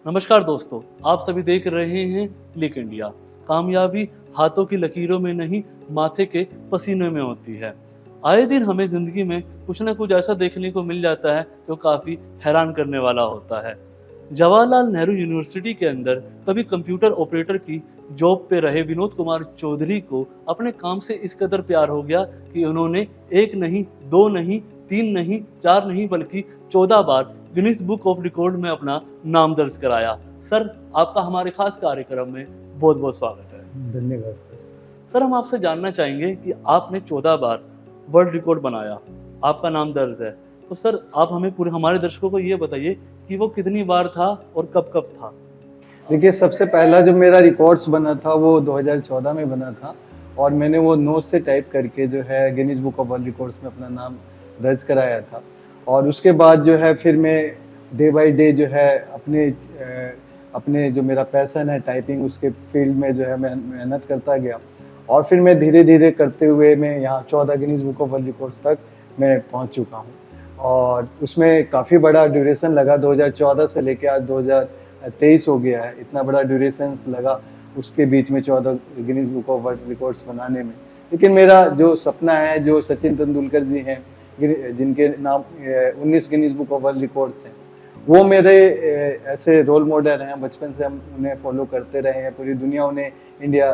नमस्कार दोस्तों, आप सभी देख रहे हैं क्लिक इंडिया। कामयाबी हाथों की लकीरों में नहीं, माथे के पसीने में होती है। आए दिन हमें ज़िंदगी में कुछ न कुछ ऐसा देखने को मिल जाता है जो काफ़ी हैरान करने वाला होता है। जवाहरलाल नेहरू यूनिवर्सिटी के अंदर कभी कंप्यूटर ऑपरेटर की जॉब पे रहे विनोद कुमार चौधरी को अपने काम से इस कदर प्यार हो गया कि उन्होंने 1 नहीं, 2 नहीं, 3 नहीं, 4 नहीं बल्कि 14 बार गिनीज बुक ऑफ रिकॉर्ड में अपना नाम दर्ज कराया। सर, आपका हमारे खास कार्यक्रम में बहुत-बहुत स्वागत है। धन्यवाद सर। सर, हम आपसे जानना चाहेंगे कि आपने 14 बार वर्ल्ड रिकॉर्ड बनाया, आपका नाम दर्ज है। तो सर, आप हमें पूरे हमारे दर्शकों को ये बताइए कि वो कितनी बार था और कब-कब था? देखिए, सबसे पहला जो मेरा रिकॉर्ड्स बना था वो 2014 में बना था और मैंने वो नोट से टाइप करके जो है Guinness book of world records में अपना नाम दर्ज कराया था। और उसके बाद जो है फिर मैं डे बाय डे जो है अपने जो मेरा पैशन है टाइपिंग, उसके फील्ड में जो है मैं मेहनत करता गया और फिर मैं धीरे-धीरे करते हुए मैं यहाँ 14 Guinness book of world records तक मैं पहुँच चुका हूँ। और उसमें काफ़ी बड़ा ड्यूरेशन लगा, 2014 से लेके आज 2023 हो गया है। इतना बड़ा ड्यूरेशंस लगा उसके बीच में 14 Guinness book of world records बनाने में। लेकिन मेरा जो सपना है, जो सचिन तेंदुलकर जी हैं, जिनके नाम 19 Guinness book of world records हैं, वो मेरे ऐसे रोल मॉडल हैं। बचपन से हम उन्हें फॉलो करते रहे हैं, पूरी दुनिया उन्हें, इंडिया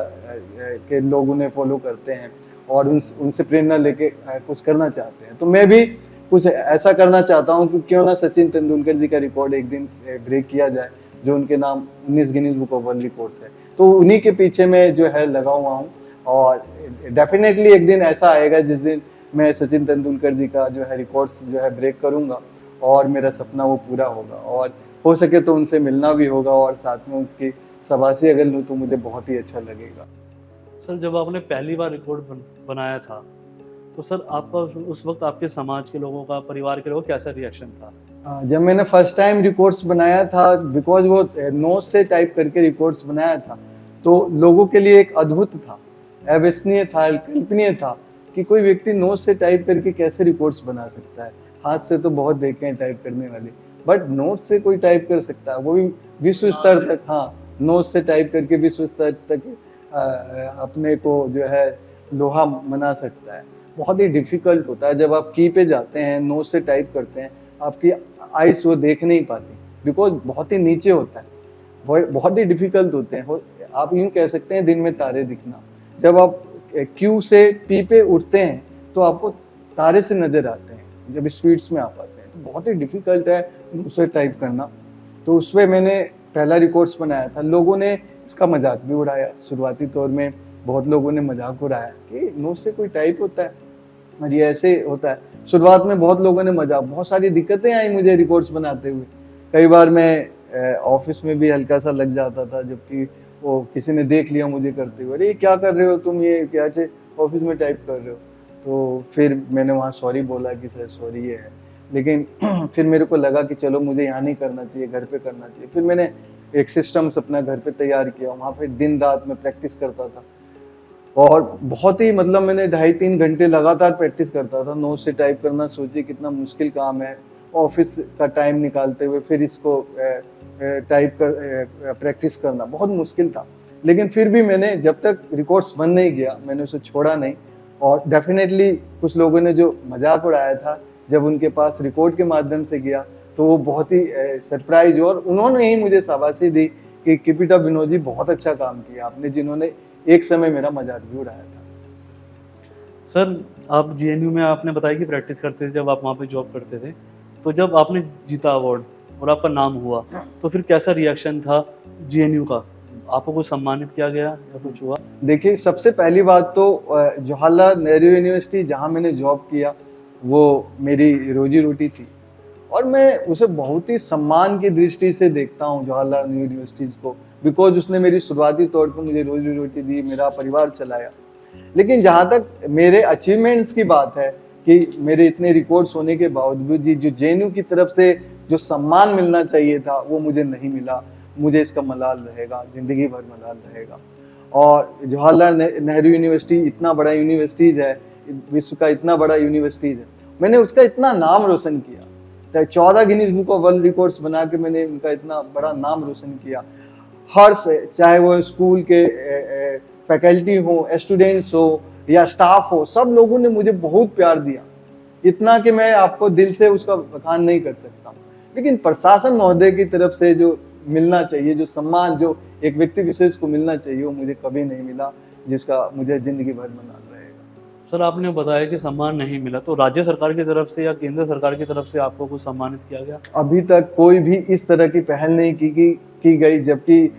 के लोग उन्हें फॉलो करते हैं और उनसे प्रेरणा लेके कुछ करना चाहते हैं। तो मैं भी कुछ ऐसा करना चाहता हूँ कि क्यों ना सचिन तेंदुलकर जी का रिकॉर्ड एक दिन ब्रेक किया जाए, जो उनके नाम 19 Guinness book of world records है। तो उन्हीं के पीछे मैं जो है लगा हुआ हूँ और डेफिनेटली एक दिन ऐसा आएगा जिस दिन मैं सचिन तेंदुलकर जी का जो है रिकॉर्ड्स जो है ब्रेक करूँगा और मेरा सपना वो पूरा होगा और हो सके तो उनसे मिलना भी होगा और साथ में उसकी शाबाशी अगर लूँ तो मुझे बहुत ही अच्छा लगेगा। सर, जब आपने पहली बार रिकॉर्ड बनाया था, तो सर आपका उस वक़्त आपके समाज के लोगों का, परिवार के लोगों का कैसा रिएक्शन था? जब मैंने फर्स्ट टाइम रिकॉर्ड्स बनाया था, बिकॉज वो नोट से टाइप करके रिकॉर्ड्स बनाया था, तो लोगों के लिए एक अद्भुत था, अविश्वसनीय था, अकल्पनीय था कि कोई व्यक्ति नोट से टाइप करके कैसे रिकॉर्ड्स बना सकता है। हाथ से तो बहुत देखे हैं टाइप करने वाले, बट नोट से कोई टाइप कर सकता है, वो भी विश्व स्तर तक। हाँ, नोट से टाइप करके विश्व स्तर तक अपने को जो है लोहा मना सकता है। बहुत ही डिफिकल्ट होता है जब आप की पे जाते हैं, नोट से टाइप करते हैं, आपकी आइस वो देख नहीं पाती, बिकॉज बहुत ही नीचे होता है, बहुत ही डिफिकल्ट होते हैं। आप यूं कह सकते हैं दिन में तारे दिखना। जब आप क्यू से पी पे उठते हैं तो आपको तारे से नजर आते हैं, जब स्पीड्स में आप आते हैं तो बहुत ही डिफिकल्ट है उसे टाइप करना। तो उसमें मैंने पहला रिकॉर्ड्स बनाया था। लोगों ने इसका मजाक भी उड़ाया, शुरुआती तौर में बहुत लोगों ने मजाक उड़ाया कि नोट से कोई टाइप होता है और ये ऐसे होता है। शुरुआत में बहुत लोगों ने मजाक, बहुत सारी दिक्कतें आई मुझे रिकॉर्ड्स बनाते हुए। कई बार मैं ऑफिस में भी हल्का सा लग जाता था, जबकि वो किसी ने देख लिया मुझे करते हुए, अरे क्या कर रहे हो तुम, ये क्या ऑफिस में टाइप कर रहे हो। तो फिर मैंने वहाँ सॉरी बोला कि सर सॉरी ये है, लेकिन फिर मेरे को लगा कि चलो मुझे यहाँ नहीं करना चाहिए, घर पे करना चाहिए। फिर मैंने एक सिस्टम्स अपना घर पे तैयार किया, वहाँ पे दिन रात में प्रैक्टिस करता था और बहुत ही मतलब मैंने 2.5-3 घंटे लगातार प्रैक्टिस करता था। नोट से टाइप करना सोचिए कितना मुश्किल काम है, ऑफिस का टाइम निकालते हुए फिर इसको टाइप कर प्रैक्टिस करना बहुत मुश्किल था। लेकिन फिर भी मैंने, जब तक रिकॉर्ड्स बन नहीं गया, मैंने उसे छोड़ा नहीं। और डेफिनेटली कुछ लोगों ने जो मजाक उड़ाया था, जब उनके पास रिकॉर्ड के माध्यम से गया तो वो बहुत ही सरप्राइज, और उन्होंने ही मुझे शाबाशी दी कि keep it up Vinod ji, बहुत अच्छा काम किया आपने, जिन्होंने एक समय मेरा मजाक भी उड़ाया था। सर, आप जेएनयू में आपने बताया कि प्रैक्टिस करते थे, जब आप वहाँ पे जॉब करते थे, तो जब आपने जीता अवार्ड और आपका नाम हुआ, तो फिर कैसा रिएक्शन था जेएनयू का? आपको कुछ सम्मानित किया गया या कुछ हुआ? देखिए, सबसे पहली बात तो जवाहरलाल नेहरू यूनिवर्सिटी जहाँ मैंने जॉब किया वो मेरी रोजी रोटी थी और मैं उसे बहुत ही सम्मान की दृष्टि से देखता हूँ जवाहरलाल नेहरू यूनिवर्सिटी को, बिकॉज उसने मेरी शुरुआती तौर पर मुझे रोजी रोटी दी, मेरा परिवार चलाया। लेकिन जहाँ तक मेरे अचीवमेंट्स की बात है कि मेरे इतने रिकॉर्ड्स होने के बावजूद भी जो जेएनयू की तरफ से जो सम्मान मिलना चाहिए था वो मुझे नहीं मिला। मुझे इसका मलाल रहेगा, जिंदगी भर मलाल रहेगा। और जवाहरलाल नेहरू यूनिवर्सिटी इतना बड़ा यूनिवर्सिटीज है, विश्व का इतना बड़ा यूनिवर्सिटीज है, मैंने उसका इतना नाम रोशन किया। 14 Guinness book of world records बना के मैंने उनका इतना बड़ा नाम रोशन किया। हर से, चाहे वो स्कूल के फैकल्टी हो, स्टूडेंट्स हो या स्टाफ हो, सब लोगों ने मुझे बहुत प्यार दिया, इतना कि मैं आपको दिल से उसका बखान नहीं कर सकता। लेकिन प्रशासन महोदय की तरफ से जो मिलना चाहिए, जो सम्मान जो एक व्यक्ति विशेष को मिलना चाहिए, वो मुझे कभी नहीं मिला, जिसका मुझे जिंदगी भर मना रहेगा। सर आपने बताया कि सम्मान नहीं मिला, तो राज्य सरकार की तरफ से या केंद्र सरकार की तरफ से आपको कुछ सम्मानित किया गया? अभी तक कोई भी इस तरह की पहल नहीं की गई, जबकि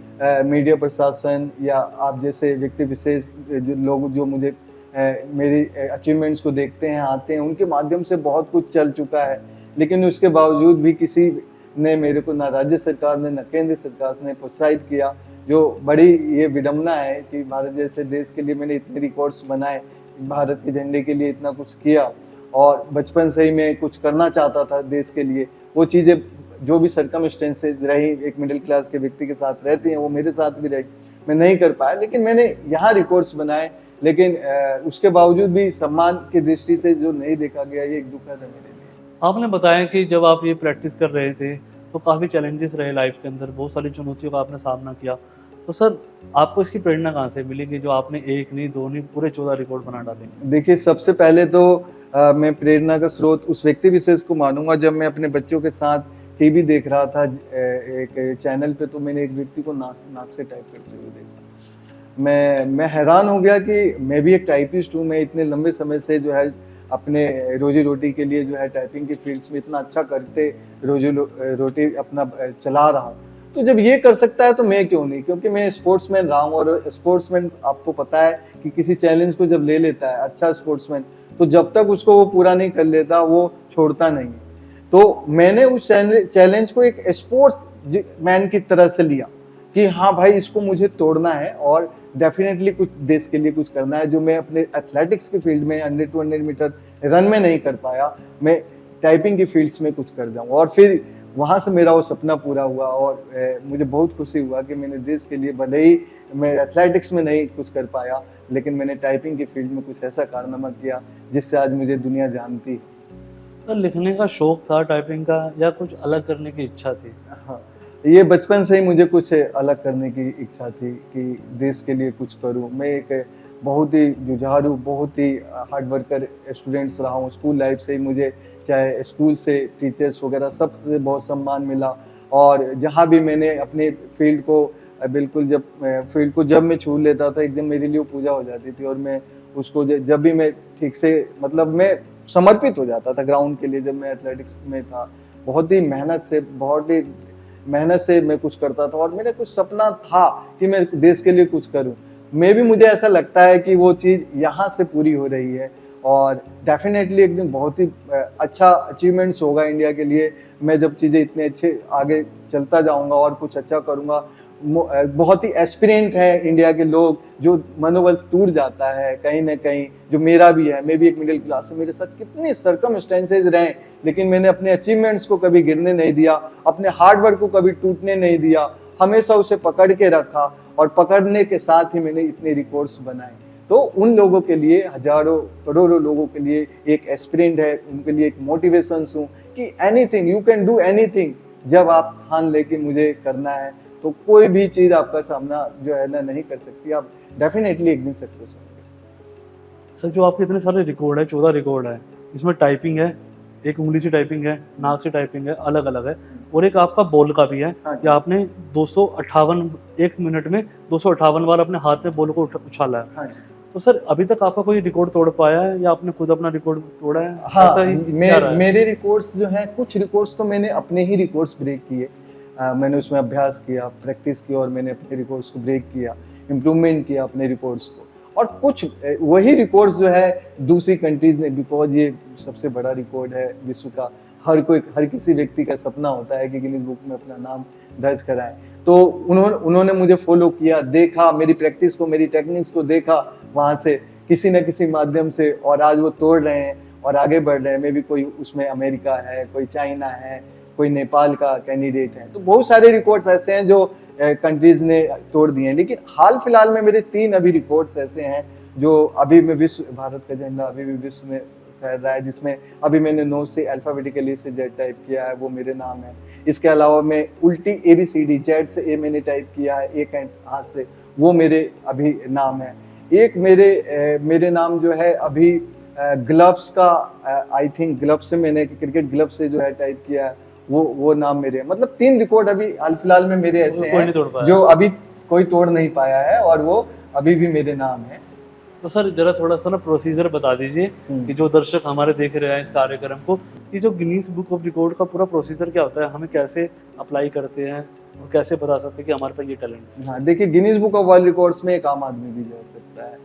मीडिया प्रशासन या आप जैसे व्यक्ति विशेष जो लोग जो मुझे मेरी अचीवमेंट्स को देखते हैं, आते हैं, उनके माध्यम से बहुत कुछ चल चुका है। लेकिन उसके बावजूद भी किसी ने मेरे को, ना राज्य सरकार ने ना केंद्र सरकार ने प्रोत्साहित किया। जो बड़ी ये विडम्बना है कि भारत जैसे देश के लिए मैंने इतने रिकॉर्ड्स बनाए, भारत के झंडे के लिए इतना कुछ किया, और बचपन से ही मैं कुछ करना चाहता था देश के लिए। वो चीज़ें जो भी सर्कमस्टेंसेस रही, एक मिडिल क्लास के व्यक्ति के साथ रहती हैं, वो मेरे साथ भी रही, मैं नहीं कर पाया। लेकिन मैंने यहाँ रिकॉर्ड्स बनाए, लेकिन उसके बावजूद भी सम्मान की दृष्टि से जो नहीं देखा गया, ये एक दुखद है मेरे लिए। आपने बताया कि जब आप ये प्रैक्टिस कर रहे थे तो काफ़ी चैलेंजेस रहे लाइफ के अंदर, बहुत सारी चुनौतियों का आपने सामना किया। तो सर आपको इसकी प्रेरणा कहाँ से मिली कि जो आपने 1 नहीं 2 नहीं पूरे 14 रिकॉर्ड बना डाले? देखिए, सबसे पहले तो मैं प्रेरणा का स्रोत उस व्यक्ति विशेष को मानूंगा जब मैं अपने बच्चों के साथ टीवी देख रहा था एक चैनल पे, तो मैंने एक व्यक्ति को नाक से टाइप करते हुए देखा। मैं हैरान हो गया कि मैं भी एक टाइपिस्ट हूँ, मैं इतने लंबे समय से जो है अपने रोजी रोटी के लिए जो है टाइपिंग की फील्ड्स में इतना अच्छा करते रोजी रोटी अपना चला रहा हूँ। तो जब ये कर सकता है तो मैं क्यों नहीं, क्योंकि मैं स्पोर्ट्समैन रहा हूँ, और स्पोर्ट्समैन आपको पता है कि किसी चैलेंज को जब ले लेता है अच्छा स्पोर्ट्समैन, तो जब तक उसको वो पूरा नहीं कर लेता वो छोड़ता नहीं। तो मैंने उस चैलेंज को एक स्पोर्ट्स मैन की तरह से लिया कि हाँ भाई, इसको मुझे तोड़ना है और डेफिनेटली कुछ देश के लिए कुछ करना है। जो मैं अपने एथलेटिक्स की फील्ड में 100-200 मीटर रन में नहीं कर पाया, मैं टाइपिंग की फील्ड्स में कुछ कर जाऊँ। और फिर वहाँ से मेरा वो सपना पूरा हुआ, और मुझे बहुत खुशी हुआ कि मैंने देश के लिए, भले ही मैं एथलेटिक्स में नहीं कुछ कर पाया, लेकिन मैंने टाइपिंग की फील्ड में कुछ ऐसा कारनामा किया जिससे आज मुझे दुनिया जानती। सर लिखने का शौक था टाइपिंग का, या कुछ अलग करने की इच्छा थी? हाँ, ये बचपन से ही मुझे कुछ अलग करने की इच्छा थी कि देश के लिए कुछ करूं। मैं एक बहुत ही जुझारू, बहुत ही हार्ड वर्कर स्टूडेंट्स रहा हूँ। स्कूल लाइफ से ही मुझे, चाहे स्कूल से टीचर्स वगैरह सबसे बहुत सम्मान मिला, और जहाँ भी मैंने अपने फील्ड को बिल्कुल जब मैं छू लेता था, एकदम मेरे लिए वो पूजा हो जाती थी। और मैं उसको जब भी मैं ठीक से, मतलब मैं समर्पित हो जाता था ग्राउंड के लिए। जब मैं एथलेटिक्स में था, बहुत ही मेहनत से मैं कुछ करता था, और मेरा कुछ सपना था कि मैं देश के लिए कुछ करूं। मुझे ऐसा लगता है कि वो चीज़ यहाँ से पूरी हो रही है, और डेफिनेटली एक दिन बहुत ही अच्छा अचीवमेंट्स होगा इंडिया के लिए। मैं जब चीज़ें इतने अच्छे आगे चलता जाऊंगा और कुछ अच्छा करूंगा। बहुत ही एस्पिरेंट है इंडिया के लोग, जो मनोबल टूट जाता है कहीं ना कहीं, जो मेरा भी है। मैं भी एक मिडिल क्लास से, मेरे साथ कितने सर्कमस्टेंसेज रहे, लेकिन मैंने अपने अचीवमेंट्स को कभी गिरने नहीं दिया, अपने हार्डवर्क को कभी टूटने नहीं दिया, हमेशा उसे पकड़ के रखा, और पकड़ने के साथ ही मैंने इतने रिकॉर्ड्स बनाए। तो उन लोगों के लिए, हजारों करोड़ों लोगों के लिए एक एस्पिरेंट है, उनके लिए एक मोटिवेशन हूँ कि anything, you can do anything. जब आप ठान ले कि मुझे करना है, तो कोई भी चीज़ आपका सामना जो है ना नहीं कर सकती। आप डेफिनेटली एक दिन सक्सेस होंगे। सर जो आपके इतने सारे रिकॉर्ड है, 14 रिकॉर्ड है, इसमें टाइपिंग है, एक उंगली से टाइपिंग है, नाक से टाइपिंग है, अलग अलग है, और एक आपका बॉल का भी है कि आपने 258 1 मिनट में 258 बार अपने हाथ में बॉल को उछाला है। हाँ, तो सर अभी तक आपका कोई रिकॉर्ड तोड़ पाया है, या आपने खुद अपना रिकॉर्ड तोड़ा है? हाँ, ऐसा ही क्या रहा है? मेरे रिकॉर्ड्स जो हैं, कुछ रिकॉर्ड्स तो मैंने अपने ही रिकॉर्ड्स ब्रेक किए। मैंने उसमें अभ्यास किया, प्रैक्टिस की, और मैंने अपने रिकॉर्ड्स को ब्रेक किया, इम्प्रूवमेंट किया अपने रिकॉर्ड्स को। और कुछ वही रिकॉर्ड्स जो है दूसरी कंट्रीज ने, बिकॉज ये सबसे बड़ा रिकॉर्ड है विश्व का, हर किसी व्यक्ति का सपना होता है कि गिनीज बुक में अपना नाम दर्ज कराएं। तो उन्होंने मुझे फॉलो किया, देखा मेरी प्रैक्टिस को, मेरी टेक्निक्स को देखा वहाँ से किसी न किसी माध्यम से, और आज वो तोड़ रहे हैं और आगे बढ़ रहे हैं। मे भी कोई उसमें अमेरिका है, कोई चाइना है, कोई नेपाल का कैंडिडेट है। तो बहुत सारे रिकॉर्ड्स ऐसे हैं जो कंट्रीज ने तोड़ दिए हैं। लेकिन हाल फिलहाल में मेरे 3 अभी रिकॉर्ड्स ऐसे हैं जो अभी मैं भारत का झंडा अभी भी विश्व में फैल रहा है, जिसमें अभी मैंने नो से अल्फाबेटिकली से जेड टाइप किया है, वो मेरे नाम है। इसके अलावा मैं उल्टी ABCD जेड से ए मैंने टाइप किया है एक हाथ से, वो मेरे अभी नाम है। एक मेरे नाम जो है अभी ग्लव्स का, आई थिंक ग्लव्स से मैंने क्रिकेट ग्लव से जो है टाइप किया है, वो नाम मेरे है। मतलब 3 रिकॉर्ड अभी हाल फिलहाल में मेरे ऐसे कोई नहीं तोड़ हैं पाया। जो अभी कोई तोड़ नहीं पाया है, और वो अभी भी मेरे नाम है। तो सर जरा थोड़ा सा ना प्रोसीजर बता दीजिए कि जो दर्शक हमारे देख रहे हैं इस कार्यक्रम को, कि जो गिनीज बुक ऑफ रिकॉर्ड का पूरा प्रोसीजर क्या होता है, हमें कैसे अप्लाई करते हैं और कैसे बता सकते हैं कि हमारे पास ये टैलेंट है। हाँ, देखिए Guinness book of world records में एक आम आदमी भी जा सकता है।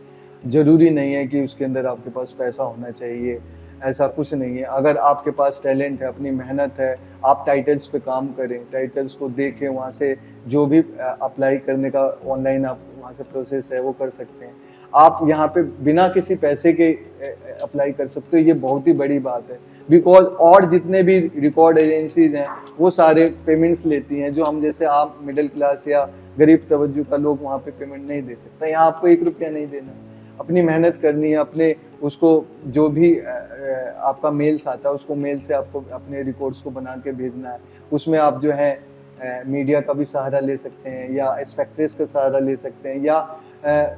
जरूरी नहीं है कि उसके अंदर आपके पास पैसा होना चाहिए, ऐसा कुछ नहीं है। अगर आपके पास टैलेंट है, अपनी मेहनत है, आप टाइटल्स पे काम करें, टाइटल्स को देखें, वहाँ से जो भी अप्लाई करने का ऑनलाइन आप वहाँ से प्रोसेस है वो कर सकते हैं। आप यहाँ पे बिना किसी पैसे के अप्लाई कर सकते हो, ये बहुत ही बड़ी बात है। बिकॉज और जितने भी रिकॉर्ड एजेंसीज हैं वो सारे पेमेंट्स लेती हैं, जो हम जैसे आप मिडिल क्लास या गरीब तवज्जो का लोग वहाँ पे पेमेंट नहीं दे सकता। यहाँ आपको 1 रुपया नहीं देना, अपनी मेहनत करनी है, अपने उसको जो भी आपका मेल्स आता है उसको मेल से आपको अपने रिकॉर्ड्स को बना के भेजना है। उसमें आप जो है मीडिया का भी सहारा ले सकते हैं, या स्पेक्ट्रेस का सहारा ले सकते हैं, या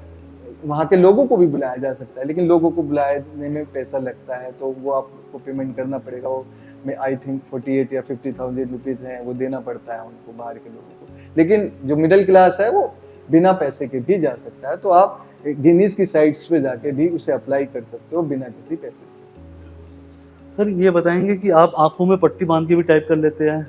वहाँ के लोगों को भी बुलाया जा सकता है। लेकिन लोगों को बुलाने में पैसा लगता है, तो वो आपको पेमेंट करना पड़ेगा। वो मैं आई थिंक 48 या 50,000 रुपीज़ हैं, वो देना पड़ता है उनको, बाहर के लोगों को। लेकिन जो मिडिल क्लास है वो बिना पैसे के भी जा सकता है। तो आप गिनीज की साइट्स पे जाके भी उसे अप्लाई कर सकते हो बिना किसी पैसे से। सर ये बताएंगे कि आप आंखों में पट्टी बांध के भी टाइप कर लेते हैं,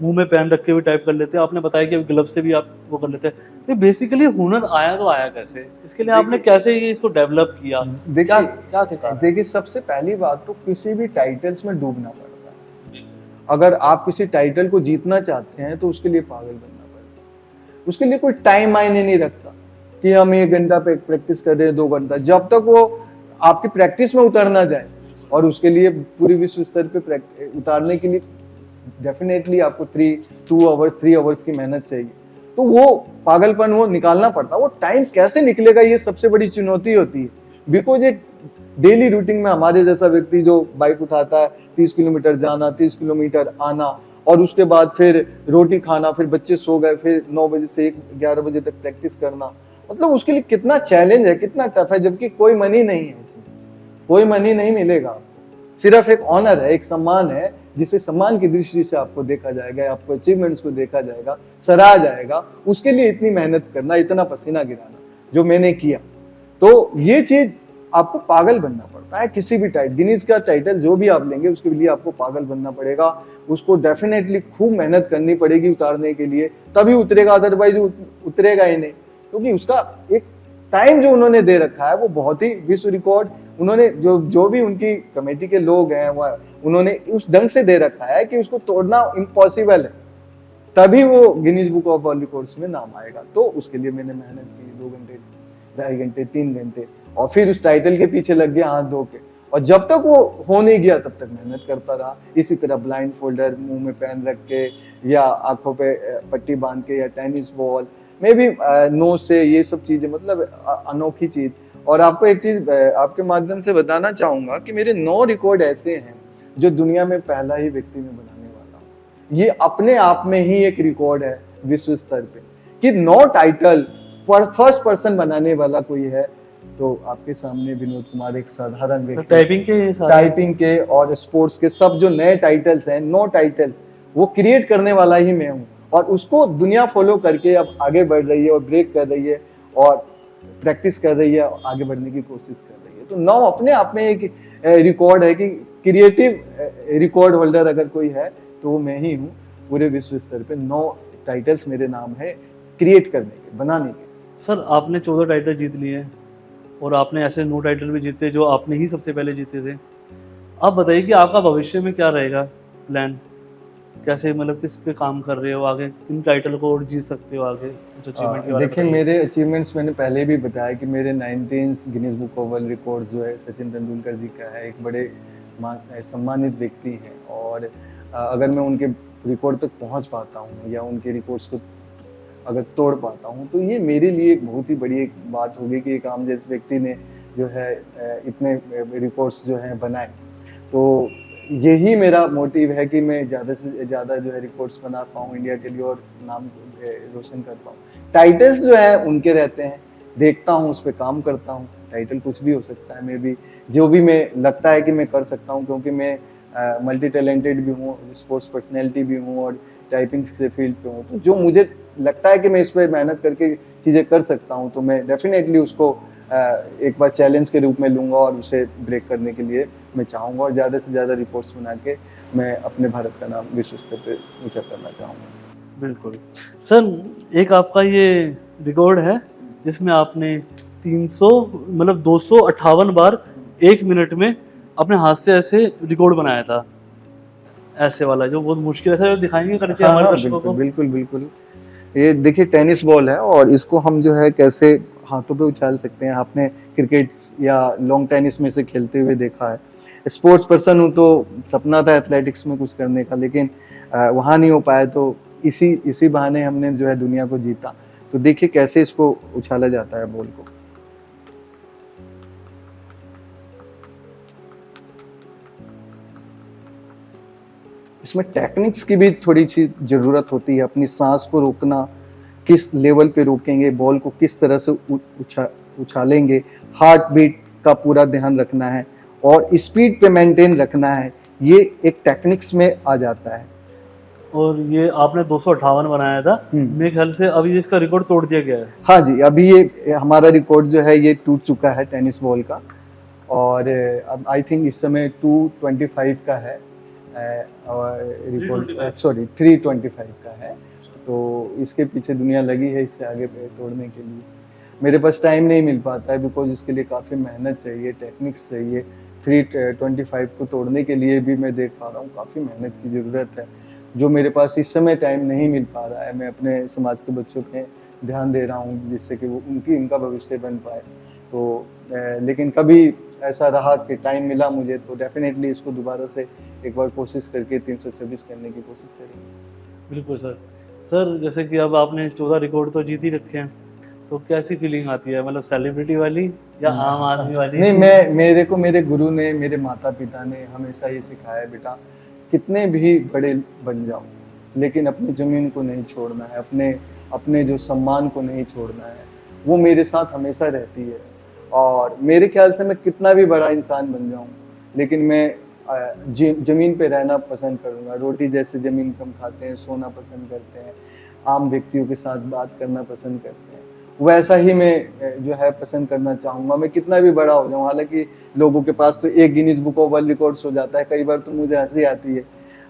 मुंह में पेन रख के भी टाइप कर लेते हैं, आपने बताया कि ग्लव से भी आप वो कर लेते हैं। तो बेसिकली हुनर आया तो आया कैसे, इसके लिए आपने कैसे ये इसको डेवलप किया, क्या क्या था? देखिए, सबसे पहली बात तो किसी भी टाइटल्स में डूबना पड़ता है। अगर आप किसी टाइटल को जीतना चाहते हैं तो उसके लिए पागल बनना पड़ता है। उसके लिए कोई टाइम मायने नहीं रखता कि हम 1 घंटा पे प्रैक्टिस कर रहे हैं, 2 घंटा, जब तक वो आपकी प्रैक्टिस में उतर ना जाए। और उसके लिए पूरी विश्व स्तर पे उतारने के लिए डेफिनेटली आपको 3 आवर्स की मेहनत चाहिए। तो वो पागलपन वो निकालना पड़ता है। वो टाइम कैसे निकलेगा, ये सबसे बड़ी चुनौती होती है। बिकॉज एक डेली रूटीन में हमारे जैसा व्यक्ति जो बाइक उठाता है, 30 किलोमीटर जाना, 30 किलोमीटर आना, और उसके बाद फिर रोटी खाना, फिर बच्चे सो गए, फिर 9 बजे से 11 बजे तक प्रैक्टिस करना, मतलब उसके लिए कितना चैलेंज है, कितना टफ है। जबकि कोई मनी नहीं है इसमें, कोई मनी नहीं मिलेगा आपको, सिर्फ एक ऑनर है, एक सम्मान है, जिसे सम्मान की दृष्टि से आपको देखा जाएगा, आपको अचीवमेंट्स को देखा जाएगा, सराहा जाएगा। उसके लिए इतनी मेहनत करना, इतना पसीना गिराना जो मैंने किया, तो ये चीज आपको पागल बनना पड़ता है। किसी भी गिनीज का टाइटल जो भी आप लेंगे उसके लिए आपको पागल बनना पड़ेगा। उसको डेफिनेटली खूब मेहनत करनी पड़ेगी उतारने के लिए, तभी उतरेगा, अदरवाइज उतरेगा ही नहीं। क्योंकि उसका एक टाइम जो उन्होंने दे रखा है वो बहुत ही विश्व रिकॉर्ड, उन्होंने जो भी उनकी कमेटी के लोग हैं वो उन्होंने उस ढंग से दे रखा है कि उसको तोड़ना इम्पॉसिबल है, तभी वो Guinness book of world records में नाम आएगा। तो उसके लिए मैंने मेहनत की, 2 घंटे, 2.5 घंटे, 3 घंटे, और फिर उस टाइटल के पीछे लग गया हाथ धो के। और जब तक वो हो नहीं गया तब तक मेहनत करता रहा, इसी तरह ब्लाइंड फोल्डर, मुंह में पेन रख के, या आंखों पे पट्टी बांध के, या टेनिस बॉल में भी नोज से, ये सब चीजें मतलब अनोखी चीज। और आपको एक चीज आपके माध्यम से बताना चाहूंगा कि मेरे 9 रिकॉर्ड ऐसे हैं जो दुनिया में पहला ही व्यक्ति में बनाने वाला हूँ। ये अपने आप में ही एक रिकॉर्ड है विश्व स्तर पे कि 9 टाइटल फर्स्ट पर्सन बनाने वाला कोई है। तो आपके सामने विनोद कुमार एक साधारण व्यक्ति, टाइपिंग के और स्पोर्ट्स के सब जो नए टाइटल्स हैं, 9 टाइटल वो क्रिएट करने वाला ही मैं हूँ। और उसको दुनिया फॉलो करके अब आगे बढ़ रही है और ब्रेक कर रही है और प्रैक्टिस कर रही है और आगे बढ़ने की कोशिश कर रही है। तो 9 अपने आप में एक रिकॉर्ड है कि क्रिएटिव रिकॉर्ड होल्डर अगर कोई है तो वो मैं ही हूँ। पूरे विश्व स्तर पे 9 टाइटल्स मेरे नाम है क्रिएट करने के, बनाने के। सर आपने 14 टाइटल जीत लिए हैं और आपने ऐसे 9 टाइटल भी जीते जो आपने ही सबसे पहले जीते थे। आप बताइए कि आपका भविष्य में क्या रहेगा प्लान, कैसे मतलब किस पे काम कर रहे हो, आगे किन टाइटल को और जीत सकते हो आगे, कुछ अचीवमेंट के बारे में? देखिए, मेरे अचीवमेंट्स मैंने पहले भी बताया कि मेरे 19 Guinness book of world record जो है सचिन तेंदुलकर जी का है, एक बड़े सम्मानित व्यक्ति हैं। और अगर मैं उनके रिकॉर्ड तक पहुंच पाता हूं या उनके रिकॉर्ड्स को अगर तोड़ पाता हूं तो ये मेरे लिए एक बहुत ही बड़ी एक बात होगी कि एक आम जैसे व्यक्ति ने जो है इतने रिकॉर्ड्स जो हैं बनाए। तो यही मेरा मोटिव है कि मैं ज़्यादा से ज़्यादा जो है रिकॉर्ड्स बना पाऊँ इंडिया के लिए और नाम रोशन कर पाऊँ। टाइटल्स जो है उनके रहते हैं, देखता हूँ उस पे काम करता हूँ, टाइटल कुछ भी हो सकता है, मे बी जो भी मैं लगता है कि मैं कर सकता हूँ, क्योंकि मैं मल्टी टैलेंटेड भी हूँ, स्पोर्ट्स पर्सनैलिटी भी हूँ और टाइपिंग से फील्ड पे हूँ। तो जो मुझे लगता है कि मैं इस पे मेहनत करके चीज़ें कर सकता हूँ, तो मैं डेफिनेटली उसको एक बार चैलेंज के रूप में लूँगा और उसे ब्रेक करने के लिए मैं चाहूँगा और ज़्यादा से ज़्यादा रिपोर्ट्स बना के मैं अपने भारत का नाम विश्व स्तर पे ऊँचा करना चाहूँगा। बिल्कुल। सर एक आपका ये रिकॉर्ड है जिसमें आपने 300 मतलब 258 बार 1 मिनट में अपने हाथ से ऐसे रिकॉर्ड बनाया था। ऐसे वाला जो बहुत मुश्किल है सर, दिखाएँगे करके हाँ, हमारे हाँ, दर्शकों बिल्कुल, को? बिल्कुल, बिल्कुल। ये देखिए टेनिस बॉल है और इसको हम जो है कैसे हाथों पे उछाल सकते हैं। आपने क्रिकेट्स या लॉन टेनिस में से खेलते हुए देखा है। स्पोर्ट्स पर्सन हूँ तो सपना था एथलेटिक्स में कुछ करने का, लेकिन वहाँ नहीं हो पाया, तो इसी बहाने हमने जो है दुनिया को जीता। तो देखिए कैसे इसको उछाला जाता है बॉल को। इसमें टेक्निक्स की भी थोड़ी सी ज़रूरत होती है, अपनी सांस को रोकना, किस लेवल पे रोकेंगे, बॉल को किस तरह से उछालेंगे, हार्ट बीट का पूरा ध्यान रखना है और स्पीड पे मेंटेन रखना है, ये एक टेक्निक्स में आ जाता है। और ये आपने 258 बनाया था। मेरे ख्याल से अभी इसका रिकॉर्ड तोड़ दिया गया है। हाँ जी, अभी ये हमारा रिकॉर्ड जो है ये टूट चुका है टेनिस बॉल का और अब आई थिंक इस समय 225 का है और रिकॉर्ड, सॉरी 325 का है। तो इसके पीछे दुनिया लगी है इससे आगे तोड़ने के लिए। मेरे पास टाइम नहीं मिल पाता है बिकॉज इसके लिए काफ़ी मेहनत चाहिए, टेक्निक्स चाहिए। 325 को तोड़ने के लिए भी मैं देख पा रहा हूँ काफ़ी मेहनत की ज़रूरत है, जो मेरे पास इस समय टाइम नहीं मिल पा रहा है। मैं अपने समाज के बच्चों पे ध्यान दे रहा हूँ जिससे कि वो इनका भविष्य बन पाए। तो लेकिन कभी ऐसा रहा कि टाइम मिला मुझे तो डेफिनेटली इसको दोबारा से एक बार कोशिश करके 326 करने की कोशिश करेंगे। बिल्कुल सर। सर जैसे कि अब आपने 14 रिकॉर्ड तो जीत ही रखे हैं, तो कैसी फीलिंग आती है, मतलब सेलिब्रिटी वाली या आम आदमी वाली? नहीं, मेरे को मेरे गुरु ने, मेरे माता पिता ने हमेशा ये सिखाया, बेटा कितने भी बड़े बन जाओ लेकिन अपनी ज़मीन को नहीं छोड़ना है, अपने जो सम्मान को नहीं छोड़ना है। वो मेरे साथ हमेशा रहती है और मेरे ख्याल से मैं कितना भी बड़ा इंसान बन जाऊँ लेकिन मैं ज़मीन पे रहना पसंद करूँगा। रोटी जैसे ज़मीन पे हम खाते हैं, सोना पसंद करते हैं, आम व्यक्तियों के साथ बात करना पसंद करते हैं, वैसा ही मैं जो है पसंद करना चाहूँगा। मैं कितना भी बड़ा हो जाऊँ, हालाँकि लोगों के पास तो एक Guinness book of world records हो जाता है, कई बार तो मुझे हँसी आती है।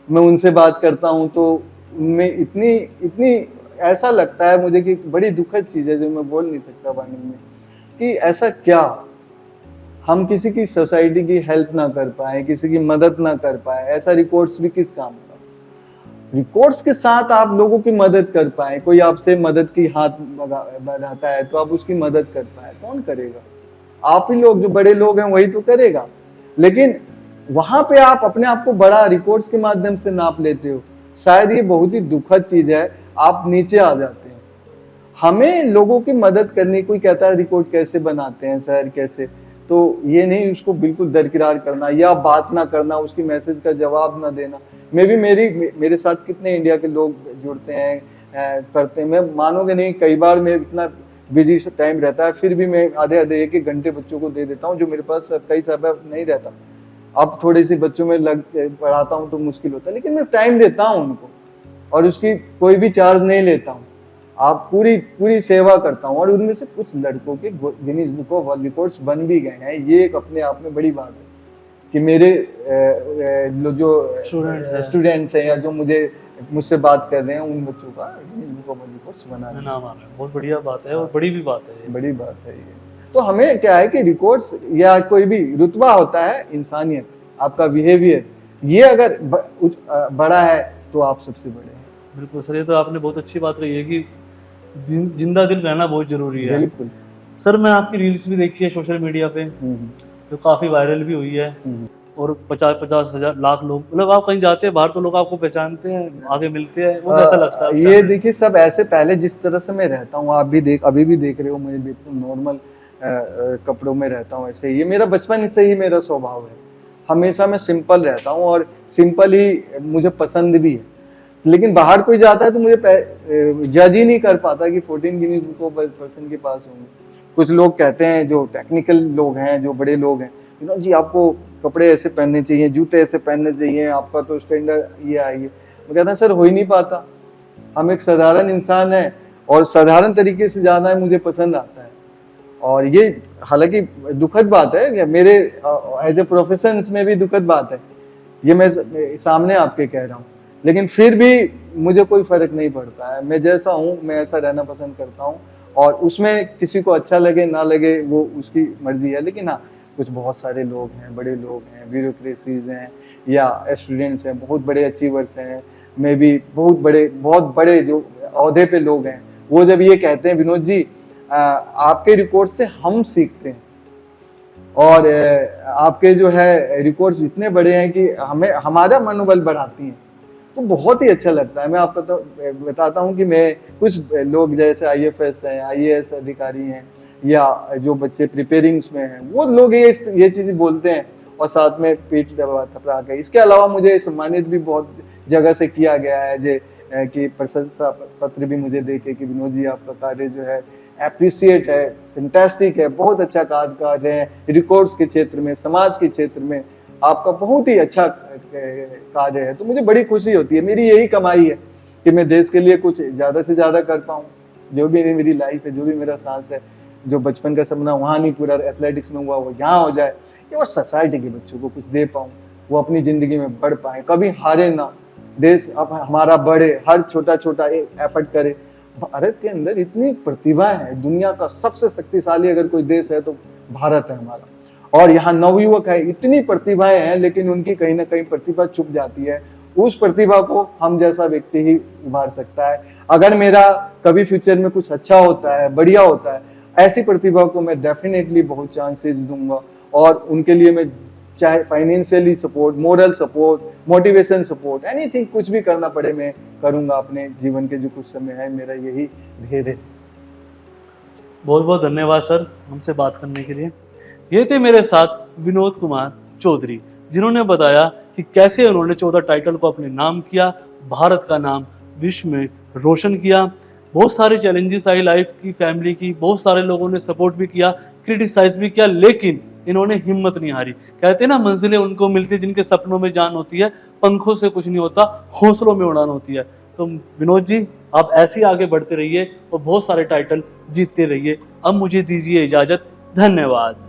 मैं उनसे बात करता हूँ तो उनमें इतनी ऐसा लगता है मुझे कि बड़ी दुखद चीज़ है जो मैं बोल नहीं सकता वाणी में, कि ऐसा क्या हम किसी की सोसाइटी की हेल्प ना कर पाए, किसी की मदद ना कर पाए, ऐसा रिकॉर्ड्स भी किस काम का। रिकॉर्ड्स के साथ आप लोगों की मदद कर पाए, कोई आपसे मदद की हाथ बढ़ाता है तो आप उसकी मदद कर पाए, कौन करेगा? आप ही लोग, जो बड़े लोग हैं वही तो करेगा। लेकिन वहां पे आप अपने आप को बड़ा रिकॉर्ड्स के माध्यम से नाप लेते हो, शायद ये बहुत ही दुखद चीज है। आप नीचे आ जाते हैं। हमें लोगों की मदद करनी, कोई कहता है रिकॉर्ड कैसे बनाते हैं सर, कैसे, तो ये नहीं उसको बिल्कुल दरकिरार करना या बात ना करना, उसकी मैसेज का जवाब ना देना। मेरे साथ कितने इंडिया के लोग जुड़ते हैं, करते हैं, मैं मानोगे नहीं, कई बार मैं इतना बिजी टाइम रहता है फिर भी मैं आधे एक घंटे बच्चों को दे देता हूँ, जो मेरे पास कई समय नहीं रहता। अब थोड़ी सी बच्चों में पढ़ाता हूँ तो मुश्किल होता है, लेकिन मैं टाइम देता हूँ उनको और उसकी कोई भी चार्ज नहीं लेता हूँ। आप पूरी सेवा करता हूँ और उनमें से कुछ लड़कों के Guinness book of world records बन भी गए हैं। ये एक अपने आप में बड़ी बात है कि मेरे जो स्टूडेंट्स हैं या जो मुझसे बात कर रहे हैं उन बच्चों का Guinness book of world records बना नाम आ रहा है। बहुत बढ़िया बात है और बड़ी भी बात है ये। बड़ी बात है ये। तो हमें क्या है कि रिकॉर्ड्स या कोई भी रुतबा होता है, इंसानियत, आपका बिहेवियर, ये अगर बड़ा है तो आप सबसे बड़े हैं। बिल्कुल सर, ये तो आपने बहुत अच्छी बात कही है कि जिंदा दिल रहना बहुत जरूरी है। बिल्कुल सर, मैं आपकी रील्स भी देखी है सोशल मीडिया पे, जो काफी वायरल भी हुई है और 50-50 हजार लाख लोग, मतलब आप कहीं जाते हैं बाहर तो लोग आपको पहचानते हैं, आगे मिलते हैं, वो कैसा लगता है? ये देखिए सब ऐसे, पहले जिस तरह से मैं रहता हूँ, आप भी अभी भी देख रहे हो, मुझे बिल्कुल नॉर्मल कपड़ों में रहता हूँ, ऐसे ये मेरा बचपन से ही मेरा स्वभाव है। हमेशा मैं सिंपल रहता हूँ और सिंपल ही मुझे पसंद भी है। लेकिन बाहर कोई जाता है तो मुझे जज ही नहीं कर पाता कि 14 गिनीज बुक ऑफ पर्सन के पास होंगे। कुछ लोग कहते हैं, जो टेक्निकल लोग हैं, जो बड़े लोग हैं, विनोद जी आपको कपड़े ऐसे पहनने चाहिए, जूते ऐसे पहनने चाहिए, आपका तो स्टैंडर्ड ये आइए। मैं कहता सर हो ही नहीं पाता, हम एक साधारण इंसान है और साधारण तरीके से जाना मुझे पसंद आता है। और ये हालांकि दुखद बात है कि मेरे एज ए प्रोफेशन में भी दुखद बात है, ये मैं सामने आपके कह रहा हूँ, लेकिन फिर भी मुझे कोई फर्क नहीं पड़ता है। मैं जैसा हूँ मैं ऐसा रहना पसंद करता हूँ और उसमें किसी को अच्छा लगे ना लगे वो उसकी मर्जी है। लेकिन हाँ, कुछ बहुत सारे लोग हैं, बड़े लोग हैं, ब्यूरोक्रेसीज हैं या स्टूडेंट्स हैं, बहुत बड़े अचीवर्स हैं, मे भी बहुत बड़े जो ओहदे पे लोग हैं, वो जब ये कहते हैं विनोद जी आपके रिकॉर्ड से हम सीखते हैं और आपके जो है रिकॉर्ड्स इतने बड़े हैं कि हमें हमारा मनोबल बढ़ाती हैं, तो बहुत ही अच्छा लगता है। मैं आपको तो बताता हूँ कि मैं कुछ लोग जैसे IFS हैं, IAS अधिकारी हैं या जो बच्चे प्रिपेयरिंग्स में हैं, वो लोग ये चीज़ें बोलते हैं और साथ में पीठ थपड़ा के। इसके अलावा मुझे सम्मानित भी बहुत जगह से किया गया है कि प्रशंसा पत्र भी मुझे देके कि विनोद जी आपका कार्य जो है एप्रिसिएट है, फैंटास्टिक है, बहुत अच्छा कार्य कर रहे हैं, रिकॉर्ड्स के क्षेत्र में, समाज के क्षेत्र में आपका बहुत ही अच्छा कार्य है। तो मुझे बड़ी खुशी होती है, मेरी यही कमाई है कि मैं देश के लिए कुछ ज़्यादा से ज़्यादा कर पाऊँ। जो भी मेरी लाइफ है, जो भी मेरा सांस है, जो बचपन का सपना वहाँ नहीं पूरा एथलेटिक्स में हुआ वो यहाँ हो जाए, कि वो सोसाइटी के बच्चों को कुछ दे पाऊँ, वो अपनी ज़िंदगी में बढ़ पाएँ, कभी हारे ना, देश अब हमारा बढ़े, हर छोटा छोटा एफर्ट करे। भारत के अंदर इतनी प्रतिभा है, दुनिया का सबसे शक्तिशाली अगर कोई देश है तो भारत है हमारा। और यहाँ नवयुवक है, इतनी प्रतिभाएं हैं, लेकिन उनकी कहीं ना कहीं प्रतिभा छुप जाती है। उस प्रतिभा को हम जैसा व्यक्ति ही उभार सकता है। अगर मेरा कभी फ्यूचर में कुछ अच्छा होता है, बढ़िया होता है, ऐसी प्रतिभा को मैं डेफिनेटली बहुत चांसेस दूंगा और उनके लिए मैं चाहे financially support, moral support, motivation support, anything, कुछ भी करना पड़े मैं करूंगा। अपने जीवन के जो कुछ समय है मेरा यही ध्येय है। बहुत बहुत धन्यवाद सर हमसे बात करने के लिए। ये थे मेरे साथ विनोद कुमार चौधरी, जिन्होंने बताया कि कैसे उन्होंने 14 टाइटल को अपने नाम किया, भारत का नाम विश्व में रोशन किया। बहुत सारे चैलेंजेस आई लाइफ की, फैमिली की, बहुत सारे लोगों ने सपोर्ट भी किया, क्रिटिसाइज भी किया, लेकिन इन्होंने हिम्मत नहीं हारी। कहते हैं ना, मंजिलें उनको मिलती है जिनके सपनों में जान होती है, पंखों से कुछ नहीं होता, हौसलों में उड़ान होती है। तो विनोद जी आप ऐसे ही आगे बढ़ते रहिए और बहुत सारे टाइटल जीतते रहिए। अब मुझे दीजिए इजाजत, धन्यवाद।